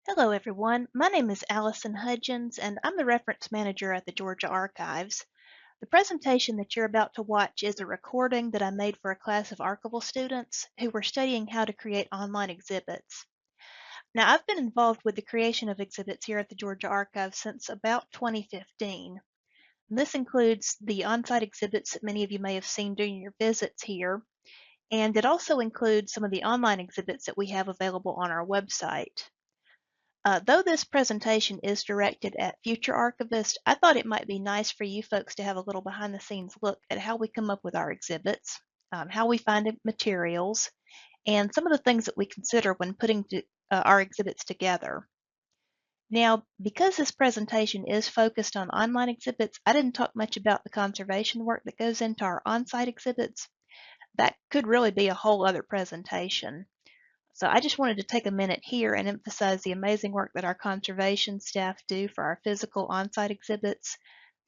Hello, everyone. My name is Allison Hudgins, and I'm the reference manager at the Georgia Archives. The presentation that you're about to watch is a recording that I made for a class of archival students who were studying how to create online exhibits. Now, I've been involved with the creation of exhibits here at the Georgia Archives since about 2015. And this includes the on-site exhibits that many of you may have seen during your visits here, and it also includes some of the online exhibits that we have available on our website. Though this presentation is directed at future archivists, I thought it might be nice for you folks to have a little behind the scenes look at how we come up with our exhibits, how we find materials, and some of the things that we consider when putting our exhibits together. Now, because this presentation is focused on online exhibits, I didn't talk much about the conservation work that goes into our on-site exhibits. That could really be a whole other presentation. So I just wanted to take a minute here and emphasize the amazing work that our conservation staff do for our physical on-site exhibits.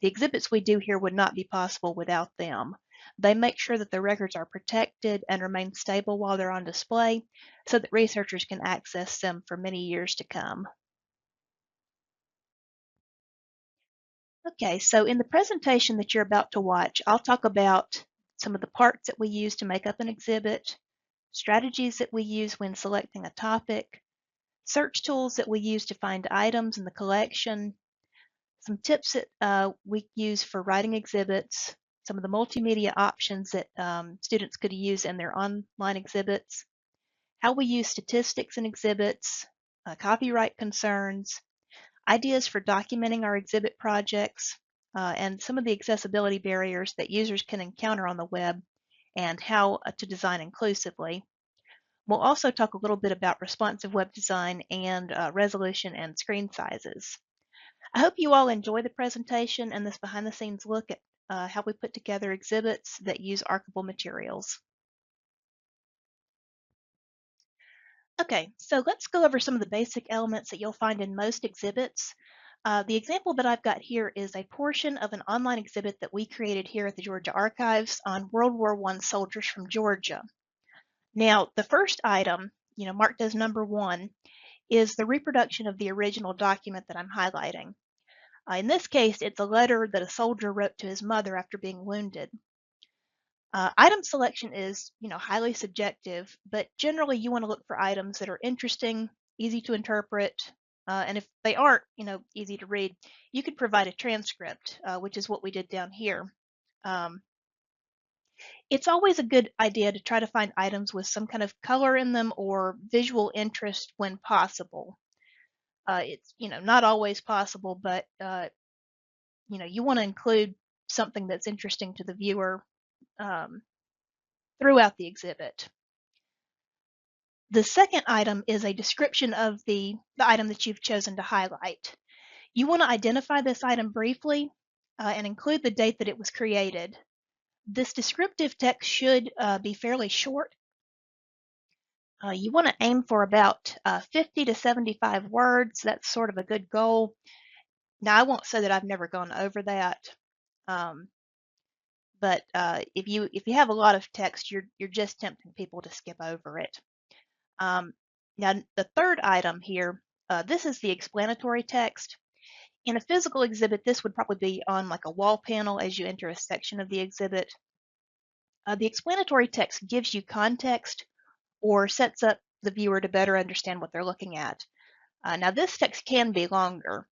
The exhibits we do here would not be possible without them. They make sure that the records are protected and remain stable while they're on display so that researchers can access them for many years to come. Okay, so in the presentation that you're about to watch, I'll talk about some of the parts that we use to make up an exhibit, strategies that we use when selecting a topic, search tools that we use to find items in the collection, some tips that we use for writing exhibits, some of the multimedia options that students could use in their online exhibits, how we use statistics in exhibits, copyright concerns, ideas for documenting our exhibit projects, and some of the accessibility barriers that users can encounter on the web and how to design inclusively. We'll also talk a little bit about responsive web design and resolution and screen sizes. I hope you all enjoy the presentation and this behind the scenes look at how we put together exhibits that use archival materials. Okay, so let's go over some of the basic elements that you'll find in most exhibits. The example that I've got here is a portion of an online exhibit that we created here at the Georgia Archives on World War I soldiers from Georgia. Now, the first item, marked as number 1, is the reproduction of the original document that I'm highlighting. In this case, it's a letter that a soldier wrote to his mother after being wounded. Item selection is, highly subjective, but generally you want to look for items that are interesting, easy to interpret, and if they aren't, easy to read, you could provide a transcript, which is what we did down here. Um, it's always a good idea to try to find items with some kind of color in them or visual interest when possible. It's, not always possible, but, you want to include something that's interesting to the viewer um, throughout the exhibit. The second item is a description of the item that you've chosen to highlight. You want to identify this item briefly and include the date that it was created. This descriptive text should be fairly short. You want to aim for about 50 to 75 words. That's sort of a good goal. Now, I won't say that I've never gone over that, um, but if you have a lot of text, you're just tempting people to skip over it. Now, the third item here, this is the explanatory text. In a physical exhibit, this would probably be on like a wall panel as you enter a section of the exhibit. The explanatory text gives you context or sets up the viewer to better understand what they're looking at. Now, this text can be longer.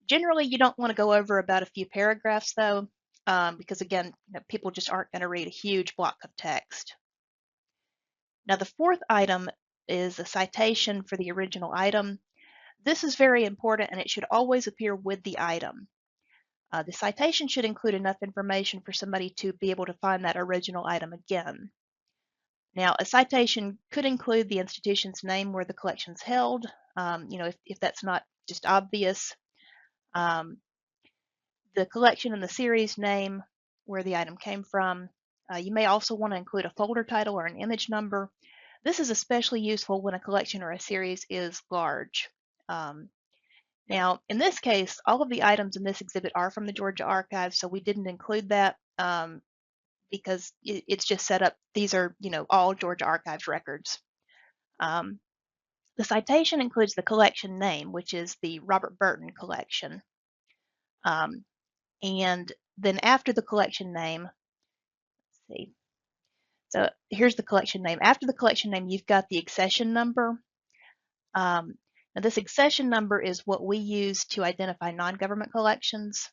Generally, you don't want to go over about a few paragraphs, though, because again, people just aren't going to read a huge block of text. Now, the fourth item is a citation for the original item. This is very important and it should always appear with the item. The citation should include enough information for somebody to be able to find that original item again. Now, a citation could include the institution's name where the collection's held, if that's not just obvious, um, the collection and the series name where the item came from. You may also want to include a folder title or an image number. This is especially useful when a collection or a series is large. Now, in this case, all of the items in this exhibit are from the Georgia Archives, so we didn't include that because it's just set up. These are, all Georgia Archives records. Um, The citation includes the collection name, which is the Robert Burton collection. Um, and then after the collection name, let's see. So here's the collection name. After the collection name, you've got the accession number. Um, Now this accession number is what we use to identify non-government collections.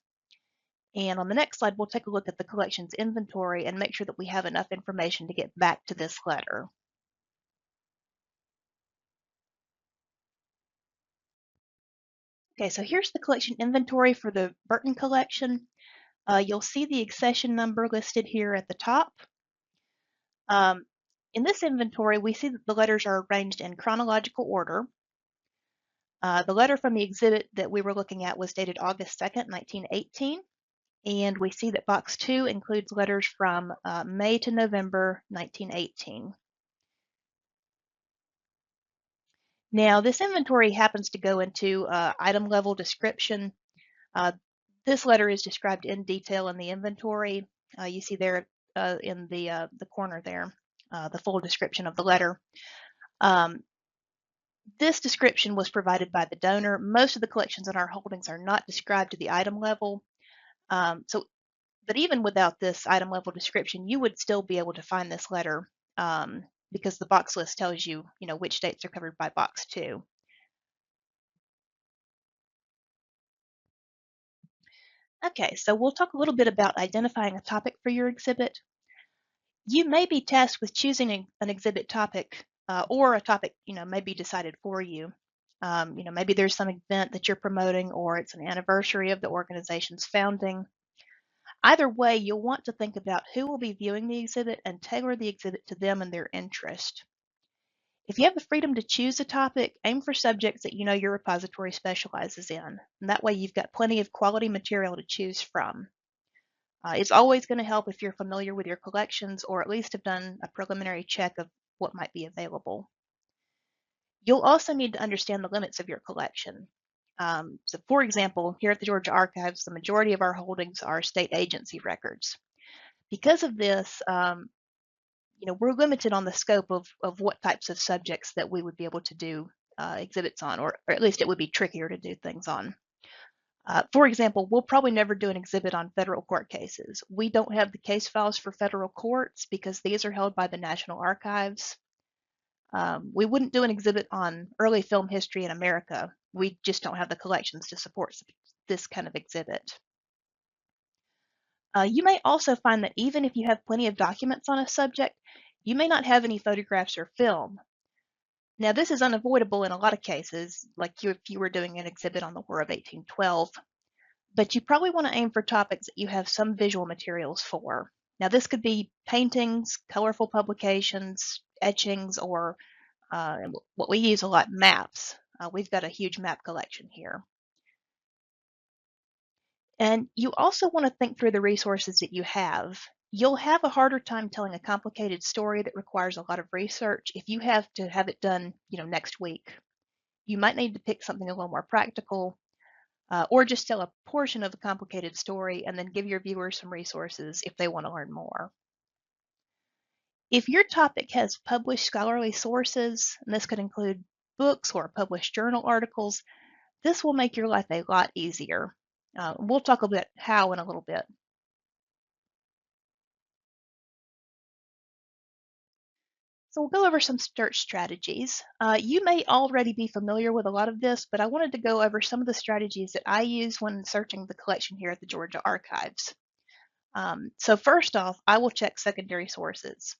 And on the next slide, we'll take a look at the collections inventory and make sure that we have enough information to get back to this letter. Okay, so here's the collection inventory for the Burton collection. You'll see the accession number listed here at the top. Um, in this inventory, we see that the letters are arranged in chronological order. The letter from the exhibit that we were looking at was dated August 2nd, 1918. And we see that box 2 includes letters from May to November 1918. Now, this inventory happens to go into item level description. Uh, this letter is described in detail in the inventory. You see there in the corner there, the full description of the letter. This description was provided by the donor. Most of the collections in our holdings are not described to the item level. But even without this item level description, you would still be able to find this letter because the box list tells you, which dates are covered by box 2. Okay, so we'll talk a little bit about identifying a topic for your exhibit. You may be tasked with choosing an exhibit topic, or a topic, may be decided for you. Maybe there's some event that you're promoting, or it's an anniversary of the organization's founding. Either way, you'll want to think about who will be viewing the exhibit and tailor the exhibit to them and their interest. If you have the freedom to choose a topic, aim for subjects that you know your repository specializes in. And that way you've got plenty of quality material to choose from. It's always going to help if you're familiar with your collections or at least have done a preliminary check of what might be available. You'll also need to understand the limits of your collection. So for example, here at the Georgia Archives, the majority of our holdings are state agency records. Because of this, we're limited on the scope of what types of subjects that we would be able to do exhibits on, or at least it would be trickier to do things on. For example, we'll probably never do an exhibit on federal court cases. We don't have the case files for federal courts because these are held by the National Archives. We wouldn't do an exhibit on early film history in America. We just don't have the collections to support this kind of exhibit. You may also find that even if you have plenty of documents on a subject, you may not have any photographs or film. Now, this is unavoidable in a lot of cases, like if you were doing an exhibit on the War of 1812, but you probably want to aim for topics that you have some visual materials for. Now, this could be paintings, colorful publications, etchings, or what we use a lot, maps. We've got a huge map collection here. And you also want to think through the resources that you have. You'll have a harder time telling a complicated story that requires a lot of research if you have to have it done, next week. You might need to pick something a little more practical, or just tell a portion of a complicated story and then give your viewers some resources if they want to learn more. If your topic has published scholarly sources, and this could include books or published journal articles, this will make your life a lot easier. We'll talk about how in a little bit. So we'll go over some search strategies. You may already be familiar with a lot of this, but I wanted to go over some of the strategies that I use when searching the collection here at the Georgia Archives. So first off, I will check secondary sources.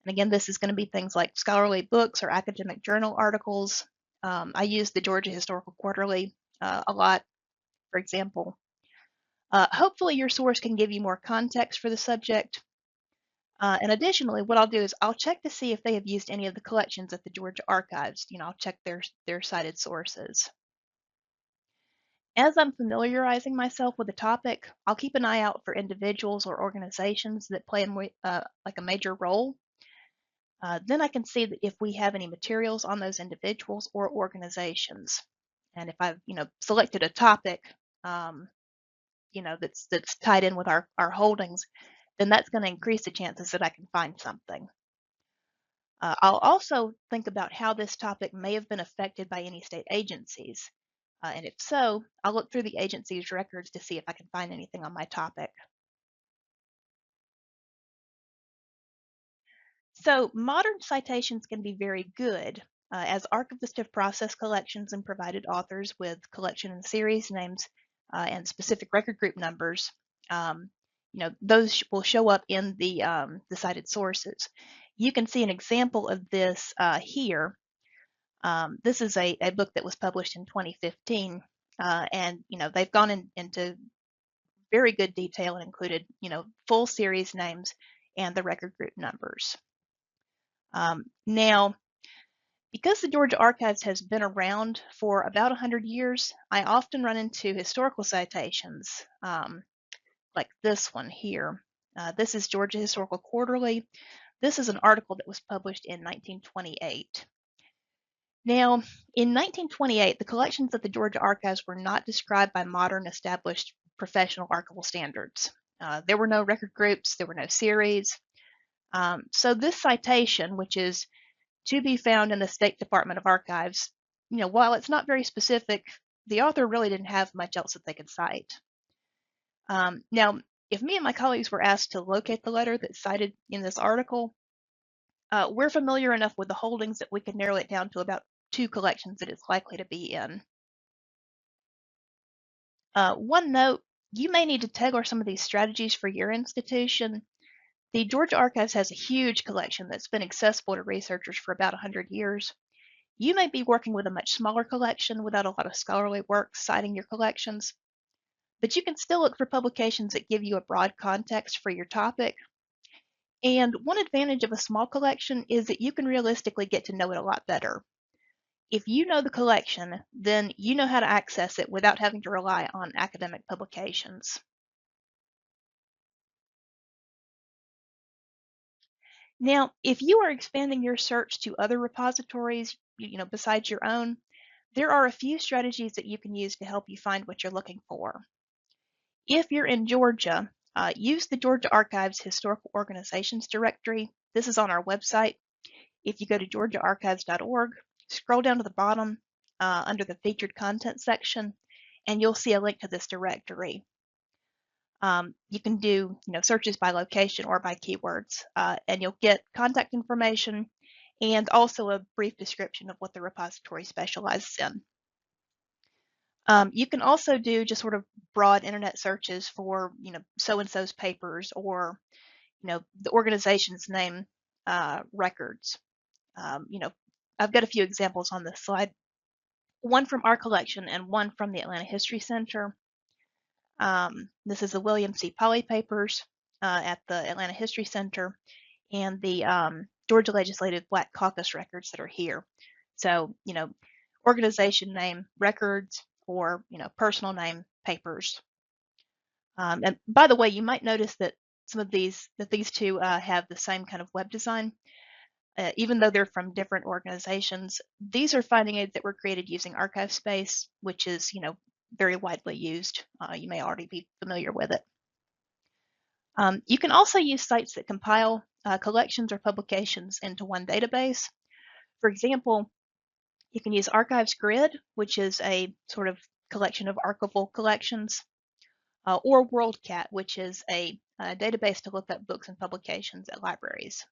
And again, this is going to be things like scholarly books or academic journal articles. I use the Georgia Historical Quarterly a lot, for example. Hopefully your source can give you more context for the subject. And additionally, what I'll do is I'll check to see if they have used any of the collections at the Georgia Archives. I'll check their cited sources. As I'm familiarizing myself with the topic, I'll keep an eye out for individuals or organizations that play like a major role. Then I can see that if we have any materials on those individuals or organizations. And if I've, selected a topic, that's tied in with our holdings, then that's going to increase the chances that I can find something. I'll also think about how this topic may have been affected by any state agencies. And if so, I'll look through the agency's records to see if I can find anything on my topic. So modern citations can be very good, as archivists have processed collections and provided authors with collection and series names and specific record group numbers. Um, those will show up in the cited sources. You can see an example of this here. This is a book that was published in 2015, and they've gone into very good detail and included full series names and the record group numbers. Now, because the Georgia Archives has been around for about 100 years, I often run into historical citations, like this one here. This is Georgia Historical Quarterly. This is an article that was published in 1928. Now, in 1928, the collections at the Georgia Archives were not described by modern established professional archival standards. There were no record groups, there were no series. So this citation, which is to be found in the State Department of Archives, while it's not very specific, the author really didn't have much else that they could cite. Now, if me and my colleagues were asked to locate the letter that's cited in this article, we're familiar enough with the holdings that we could narrow it down to about 2 collections that it's likely to be in. One note, you may need to tailor some of these strategies for your institution. The Georgia Archives has a huge collection that's been accessible to researchers for about 100 years. You may be working with a much smaller collection without a lot of scholarly work citing your collections, but you can still look for publications that give you a broad context for your topic. And one advantage of a small collection is that you can realistically get to know it a lot better. If you know the collection, then you know how to access it without having to rely on academic publications. Now, if you are expanding your search to other repositories, besides your own, there are a few strategies that you can use to help you find what you're looking for. If you're in Georgia, use the Georgia Archives Historical Organizations Directory. This is on our website. If you go to georgiaarchives.org, scroll down to the bottom under the featured content section, and you'll see a link to this directory. You can do searches by location or by keywords, and you'll get contact information and also a brief description of what the repository specializes in. You can also do just sort of broad internet searches for so-and-so's papers or the organization's name records. I've got a few examples on this slide. One from our collection and one from the Atlanta History Center. This is the William C. Polly papers at the Atlanta History Center and the Georgia Legislative Black Caucus records that are here. So, organization name records or, personal name papers. And by the way, you might notice that these two have the same kind of web design. Even though they're from different organizations, these are finding aids that were created using ArchiveSpace, which is, very widely used. You may already be familiar with it. You can also use sites that compile collections or publications into one database. For example, you can use Archives Grid, which is a sort of collection of archival collections, or WorldCat, which is a database to look up books and publications at libraries.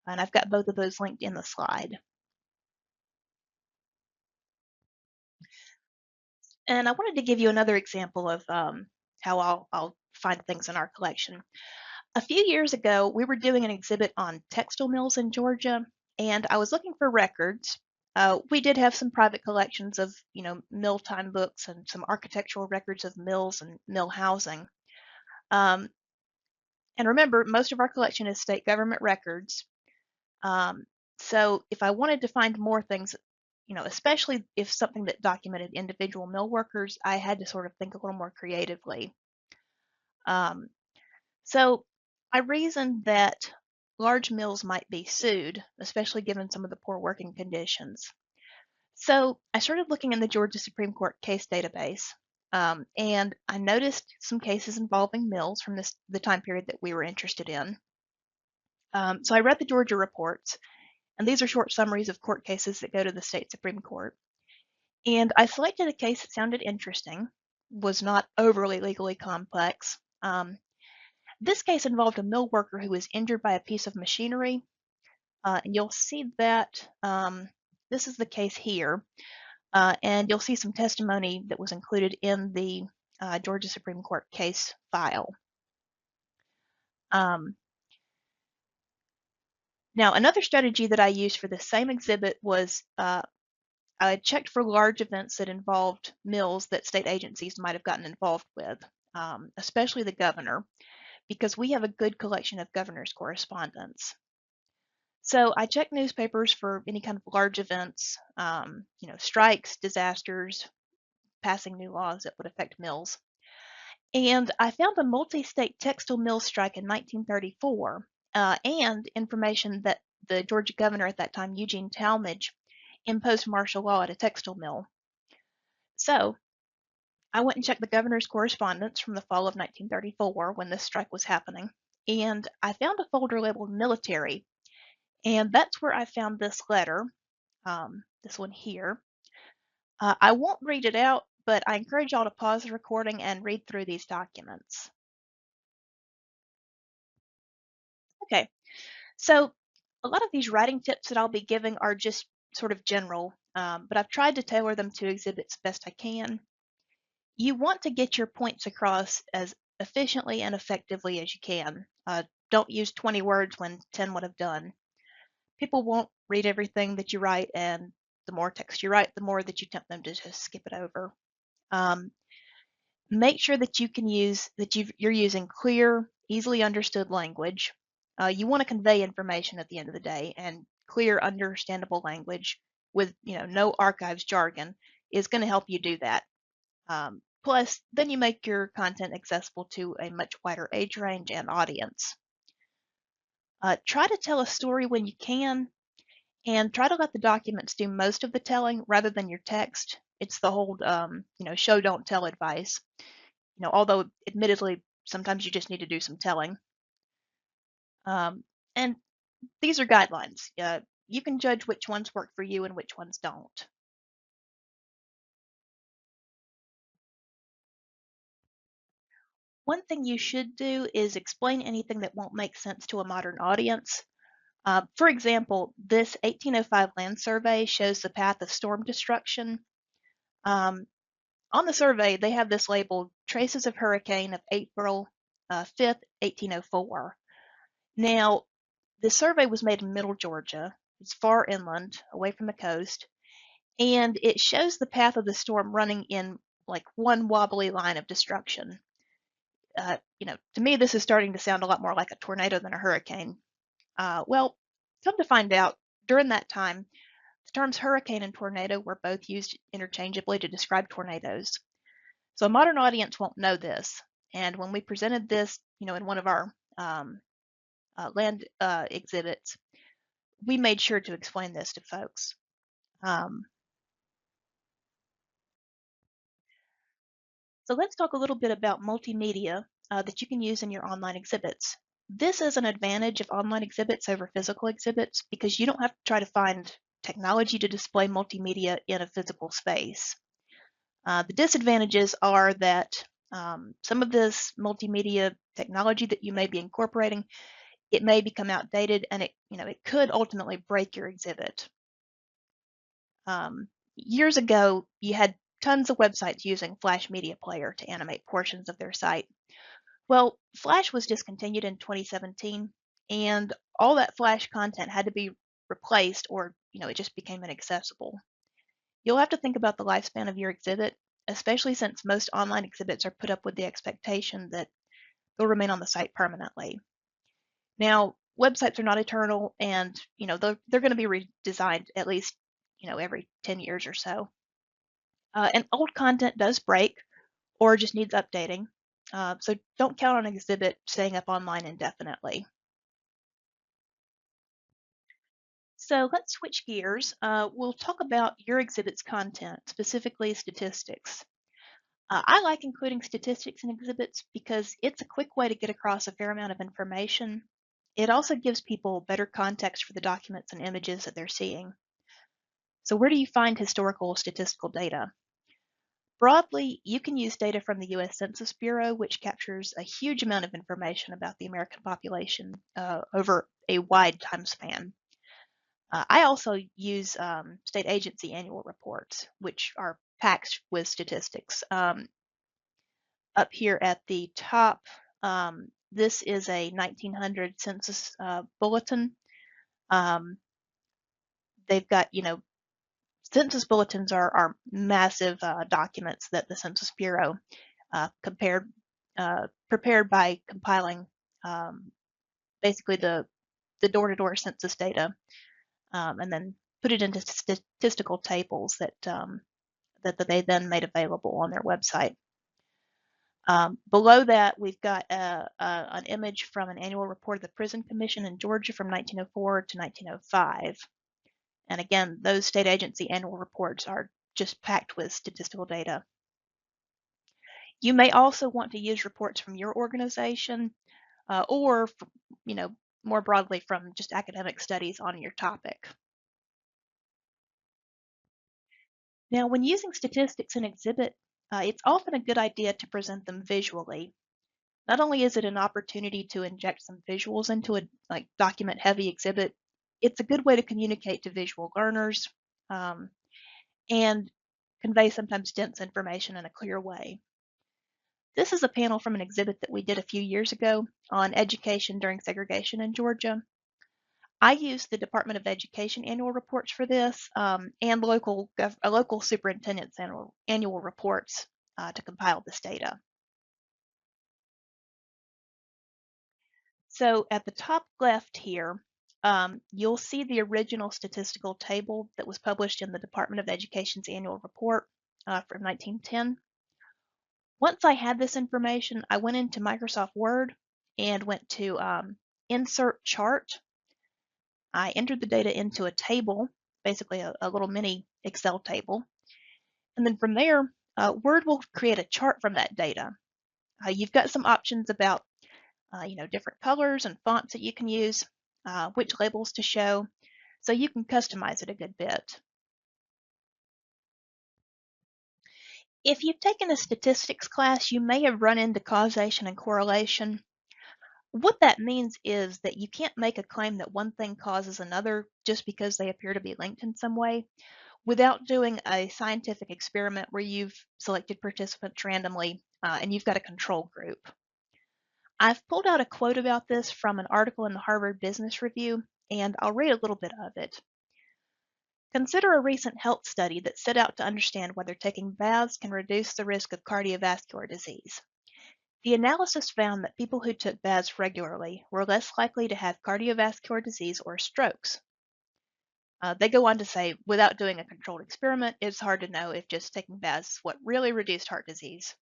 And I've got both of those linked in the slide. And I wanted to give you another example of how I'll find things in our collection. A few years ago, we were doing an exhibit on textile mills in Georgia, and I was looking for records. We did have some private collections of, mill time books and some architectural records of mills and mill housing. And remember, most of our collection is state government records. So if I wanted to find more things, especially if something that documented individual mill workers, I had to sort of think a little more creatively. So I reasoned that large mills might be sued, especially given some of the poor working conditions. So I started looking in the Georgia Supreme Court case database, and I noticed some cases involving mills from the time period that we were interested in. So I read the Georgia reports, And these are short summaries of court cases that go to the state Supreme Court. And I selected a case that sounded interesting, was not overly legally complex. This case involved a mill worker who was injured by a piece of machinery. And you'll see that this is the case here. And you'll see some testimony that was included in the Georgia Supreme Court case file. Now, another strategy that I used for the same exhibit was I checked for large events that involved mills that state agencies might have gotten involved with, especially the governor, because we have a good collection of governor's correspondence. So I checked newspapers for any kind of large events, strikes, disasters, passing new laws that would affect mills. And I found a multi-state textile mill strike in 1934 and information that the Georgia governor at that time, Eugene Talmadge, imposed martial law at a textile mill. So I went and checked the governor's correspondence from the fall of 1934 when this strike was happening, and I found a folder labeled military, and that's where I found this letter, this one here. I won't read it out, but I encourage y'all to pause the recording and read through these documents. Okay, so a lot of these writing tips that I'll be giving are just sort of general, but I've tried to tailor them to exhibits best I can. You want to get your points across as efficiently and effectively as you can. Don't use 20 words when 10 would have done. People won't read everything that you write, and the more text you write, the more that you tempt them to just skip it over. Make sure that you can use you're using clear, easily understood language. You want to convey information at the end of the day, and clear, understandable language with no archives jargon is going to help you do that. Plus, then you make your content accessible to a much wider age range and audience. Try to tell a story when you can, and try to let the documents do most of the telling rather than your text. It's the whole, show don't tell advice. Although admittedly, sometimes you just need to do some telling. And these are guidelines. You can judge which ones work for you and which ones don't. One thing you should do is explain anything that won't make sense to a modern audience. For example, this 1805 land survey shows the path of storm destruction. On the survey, they have this labeled Traces of Hurricane of April 5th, 1804. Now, the survey was made in middle Georgia. It's far inland, away from the coast, and it shows the path of the storm running in like one wobbly line of destruction. To me, this is starting to sound a lot more like a tornado than a hurricane. Well, come to find out, during that time, the terms hurricane and tornado were both used interchangeably to describe tornadoes. So a modern audience won't know this. And when we presented this, in one of our land exhibits, we made sure to explain this to folks. So let's talk a little bit about multimedia that you can use in your online exhibits. This is an advantage of online exhibits over physical exhibits because you don't have to try to find technology to display multimedia in a physical space. The disadvantages are that some of this multimedia technology that you may be incorporating, it may become outdated, and it could ultimately break your exhibit. Years ago, you had tons of websites using Flash Media Player to animate portions of their site. Well, Flash was discontinued in 2017, and all that Flash content had to be replaced, or it just became inaccessible. You'll have to think about the lifespan of your exhibit, especially since most online exhibits are put up with the expectation that they'll remain on the site permanently. Now, websites are not eternal, and they're going to be redesigned at least every 10 years or so. And old content does break or just needs updating. So don't count on an exhibit staying up online indefinitely. So let's switch gears. We'll talk about your exhibit's content, specifically statistics. I like including statistics in exhibits because it's a quick way to get across a fair amount of information. It also gives people better context for the documents and images that they're seeing. So where do you find historical statistical data? Broadly, you can use data from the US Census Bureau, which captures a huge amount of information about the American population over a wide time span. I also use state agency annual reports, which are packed with statistics. Up here at the top, this is a 1900 census bulletin. Um, they've got, census bulletins are massive documents that the Census Bureau prepared by compiling um, basically the door-to-door census data, and then put it into statistical tables that they then made available on their website. Below that, we've got an image from an annual report of the Prison Commission in Georgia from 1904 to 1905. And again, those state agency annual reports are just packed with statistical data. You may also want to use reports from your organization or, you know, more broadly from just academic studies on your topic. Now, when using statistics in exhibit, it's often a good idea to present them visually. Not only is it an opportunity to inject some visuals into a document-heavy exhibit, it's a good way to communicate to visual learners um, and convey sometimes dense information in a clear way. This is a panel from an exhibit that we did a few years ago on education during segregation in Georgia. I used the Department of Education annual reports for this and local superintendent's annual reports to compile this data. So at the top left here, you'll see the original statistical table that was published in the Department of Education's annual report from 1910. Once I had this information, I went into Microsoft Word and went to Insert Chart. I entered the data into a table, basically a little mini Excel table. And then from there, Word will create a chart from that data. You've got some options about different colors and fonts that you can use, which labels to show, so you can customize it a good bit. If you've taken a statistics class, you may have run into causation and correlation. What that means is that you can't make a claim that one thing causes another just because they appear to be linked in some way without doing a scientific experiment where you've selected participants randomly and you've got a control group. I've pulled out a quote about this from an article in the Harvard Business Review, and I'll read a little bit of it. Consider a recent health study that set out to understand whether taking baths can reduce the risk of cardiovascular disease. The analysis found that people who took baths regularly were less likely to have cardiovascular disease or strokes. They go on to say, without doing a controlled experiment, it's hard to know if just taking baths is what really reduced heart disease.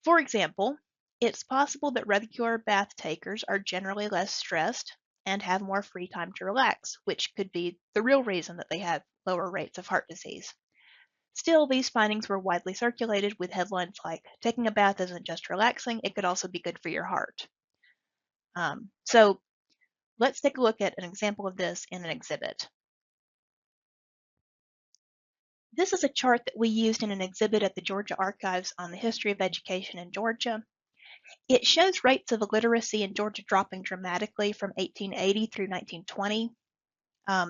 For example, it's possible that regular bath takers are generally less stressed and have more free time to relax, which could be the real reason that they have lower rates of heart disease. Still, these findings were widely circulated with headlines like, taking a bath isn't just relaxing, it could also be good for your heart. So let's take a look at an example of this in an exhibit. This is a chart that we used in an exhibit at the Georgia Archives on the history of education in Georgia. It shows rates of illiteracy in Georgia dropping dramatically from 1880 through 1920.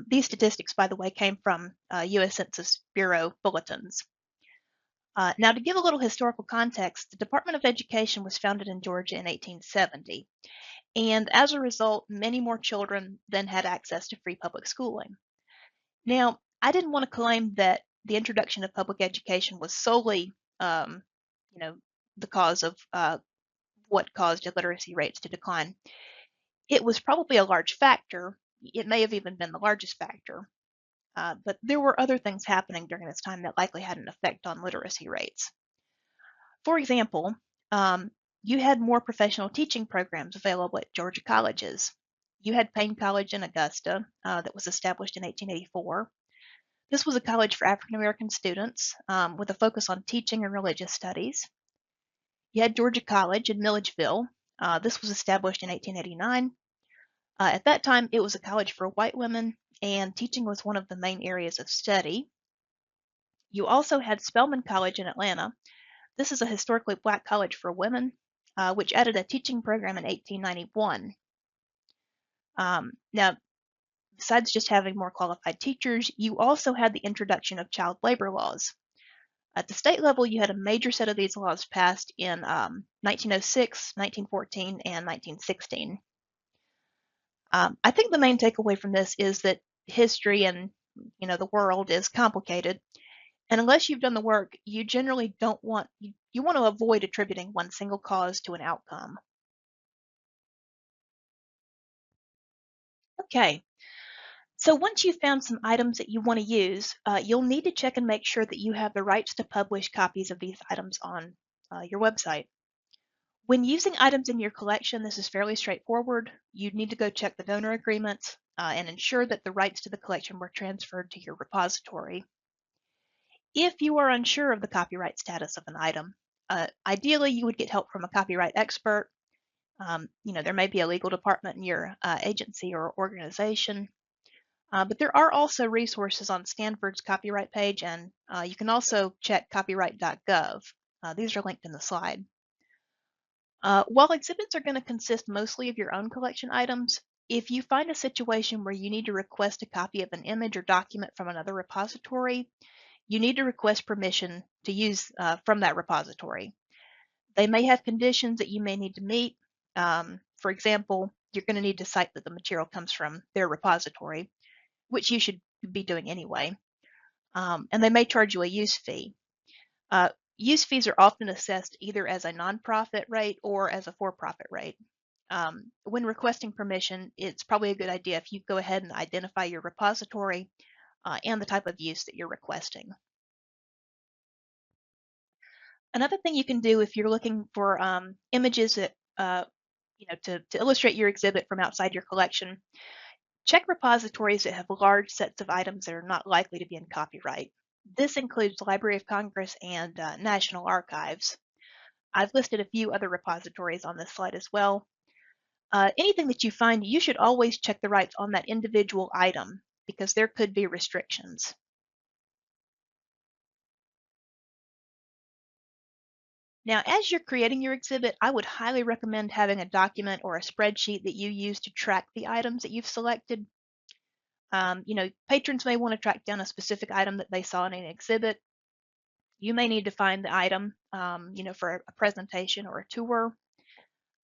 These statistics, by the way, came from US Census Bureau bulletins. Now, to give a little historical context, the Department of Education was founded in Georgia in 1870, and as a result, many more children then had access to free public schooling. Now, I didn't want to claim that the introduction of public education was solely, the cause of what caused illiteracy rates to decline. It was probably a large factor. It may have even been the largest factor. But there were other things happening during this time that likely had an effect on literacy rates. For example, you had more professional teaching programs available at Georgia colleges. You had Payne College in Augusta that was established in 1884. This was a college for African American students with a focus on teaching and religious studies. You had Georgia College in Milledgeville, This was established in 1889. At that time, it was a college for white women, and teaching was one of the main areas of study. You also had Spelman College in Atlanta. This is a historically black college for women, which added a teaching program in 1891. Now, besides just having more qualified teachers, you also had the introduction of child labor laws. At the state level, you had a major set of these laws passed in 1906, 1914, and 1916. I think the main takeaway from this is that history and the world is complicated, and unless you've done the work, you generally don't want you want to avoid attributing one single cause to an outcome. Okay, so once you've found some items that you want to use, you'll need to check and make sure that you have the rights to publish copies of these items on your website. When using items in your collection, this is fairly straightforward. You'd need to go check the donor agreements and ensure that the rights to the collection were transferred to your repository. If you are unsure of the copyright status of an item, ideally you would get help from a copyright expert. There may be a legal department in your agency or organization, but there are also resources on Stanford's copyright page, and you can also check copyright.gov. These are linked in the slide. While exhibits are going to consist mostly of your own collection items, if you find a situation where you need to request a copy of an image or document from another repository, you need to request permission to use from that repository. They may have conditions that you may need to meet. For example, you're going to need to cite that the material comes from their repository, which you should be doing anyway. And they may charge you a use fee. Use fees are often assessed either as a nonprofit rate or as a for-profit rate. When requesting permission, it's probably a good idea if you go ahead and identify your repository and the type of use that you're requesting. Another thing you can do if you're looking for images that to illustrate your exhibit from outside your collection, check repositories that have large sets of items that are not likely to be in copyright. This includes the Library of Congress and National Archives. I've listed a few other repositories on this slide as well. Anything that you find, you should always check the rights on that individual item because there could be restrictions. Now, as you're creating your exhibit, I would highly recommend having a document or a spreadsheet that you use to track the items that you've selected. Patrons may want to track down a specific item that they saw in an exhibit. You may need to find the item, for a presentation or a tour.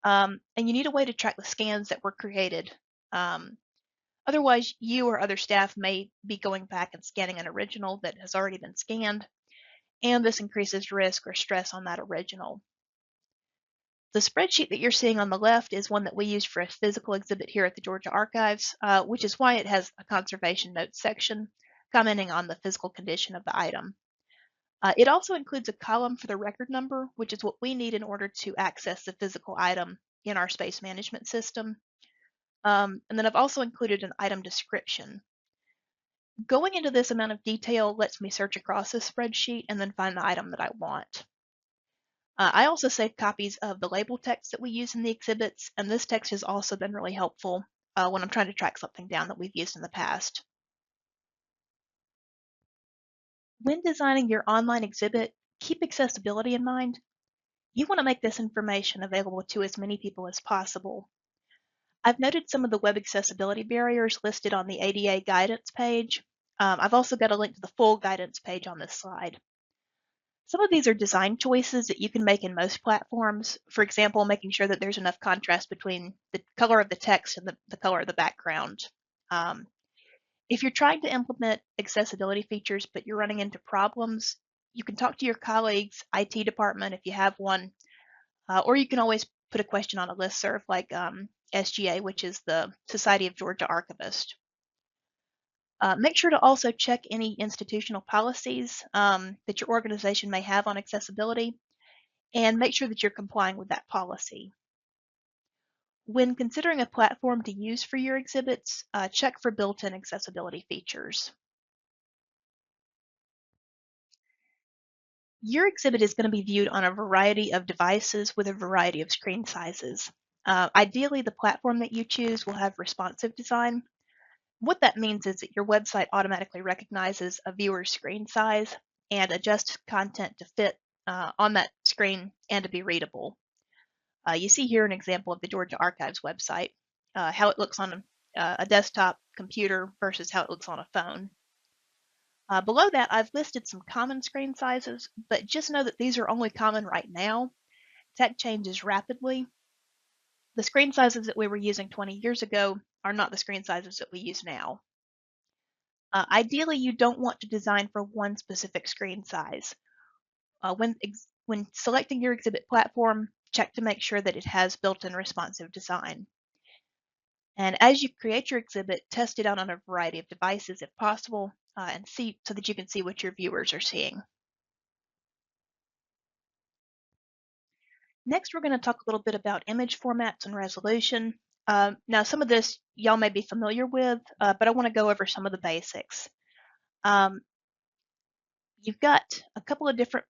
And you need a way to track the scans that were created. Otherwise, you or other staff may be going back and scanning an original that has already been scanned, and this increases risk or stress on that original. The spreadsheet that you're seeing on the left is one that we use for a physical exhibit here at the Georgia Archives, which is why it has a conservation notes section commenting on the physical condition of the item. It also includes a column for the record number, which is what we need in order to access the physical item in our space management system. And then I've also included an item description. Going into this amount of detail lets me search across this spreadsheet and then find the item that I want. I also save copies of the label text that we use in the exhibits, and this text has also been really helpful when I'm trying to track something down that we've used in the past. When designing your online exhibit, keep accessibility in mind. You want to make this information available to as many people as possible. I've noted some of the web accessibility barriers listed on the ADA guidance page. I've also got a link to the full guidance page on this slide. Some of these are design choices that you can make in most platforms. For example, making sure that there's enough contrast between the color of the text and the color of the background. If you're trying to implement accessibility features but you're running into problems, you can talk to your colleagues' IT department if you have one, or you can always put a question on a listserv like SGA, which is the Society of Georgia Archivists. Make sure to also check any institutional policies that your organization may have on accessibility, and make sure that you're complying with that policy. When considering a platform to use for your exhibits, check for built-in accessibility features. Your exhibit is going to be viewed on a variety of devices with a variety of screen sizes. Ideally, the platform that you choose will have responsive design. What that means is that your website automatically recognizes a viewer's screen size and adjusts content to fit on that screen and to be readable. You see here an example of the Georgia Archives website, how it looks on a desktop computer versus how it looks on a phone. Below that, I've listed some common screen sizes, but just know that these are only common right now. Tech changes rapidly. The screen sizes that we were using 20 years ago are not the screen sizes that we use now. Ideally, you don't want to design for one specific screen size. When selecting your exhibit platform, check to make sure that it has built-in responsive design. And as you create your exhibit, test it out on a variety of devices if possible, and see so that you can see what your viewers are seeing. Next, we're going to talk a little bit about image formats and resolution. Now, some of this y'all may be familiar with, but I want to go over some of the basics. You've got a couple of different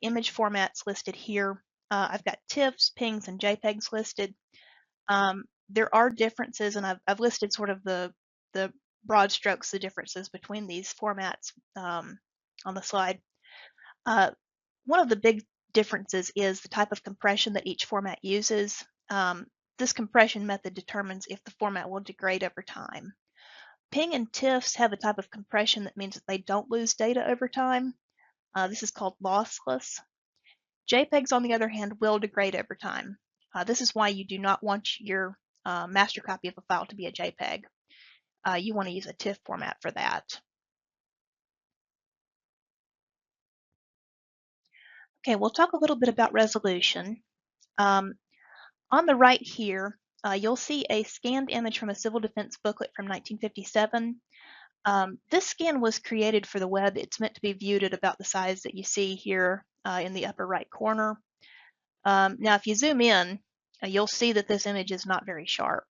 image formats listed here. I've got TIFFs, PNGs, and JPEGs listed. There are differences, and I've listed sort of the broad strokes, the differences between these formats on the slide. One of the big differences is the type of compression that each format uses. This compression method determines if the format will degrade over time. PNG and TIFFs have a type of compression that means that they don't lose data over time. This is called lossless. JPEGs, on the other hand, will degrade over time. This is why you do not want your master copy of a file to be a JPEG. You want to use a TIFF format for that. Okay, we'll talk a little bit about resolution. On the right here, you'll see a scanned image from a civil defense booklet from 1957. This scan was created for the web. It's meant to be viewed at about the size that you see here in the upper right corner. Now, if you zoom in, you'll see that this image is not very sharp.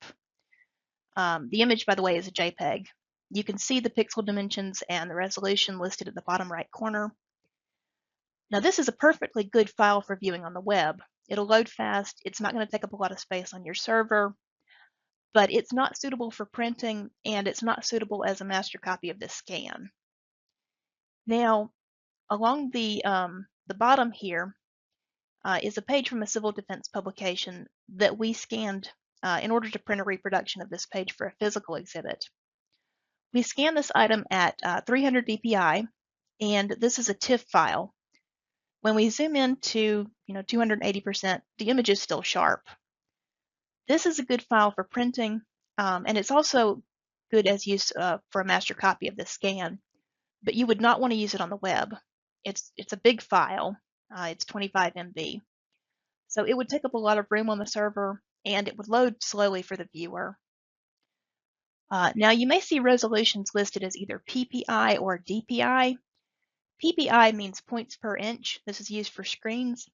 The image, by the way, is a JPEG. You can see the pixel dimensions and the resolution listed at the bottom right corner. Now, this is a perfectly good file for viewing on the web. It'll load fast. It's not going to take up a lot of space on your server, but it's not suitable for printing, and it's not suitable as a master copy of this scan. Now, along the bottom here is a page from a civil defense publication that we scanned in order to print a reproduction of this page for a physical exhibit. We scanned this item at 300 dpi, and this is a TIFF file. When we zoom in to 280%, the image is still sharp. This is a good file for printing, and it's also good as use for a master copy of this scan, but you would not want to use it on the web. It's a big file. It's 25 MB. So it would take up a lot of room on the server, and it would load slowly for the viewer. Now you may see resolutions listed as either PPI or DPI. PPI means points per inch. This is used for screens,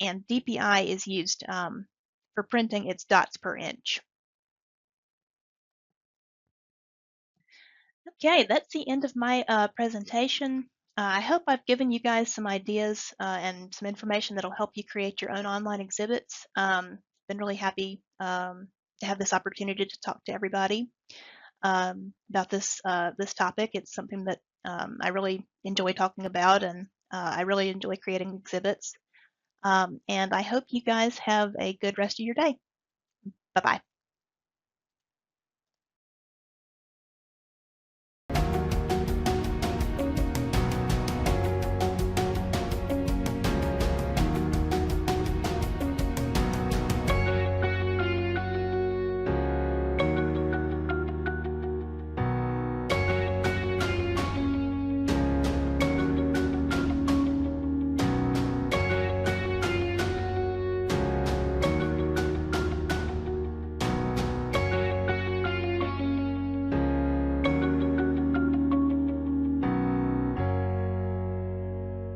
and DPI is used for printing. It's dots per inch. Okay, that's the end of my presentation. I hope I've given you guys some ideas and some information that'll help you create your own online exhibits. Been really happy to have this opportunity to talk to everybody about this topic. It's something that I really enjoy talking about, and I really enjoy creating exhibits. And I hope you guys have a good rest of your day. Bye-bye.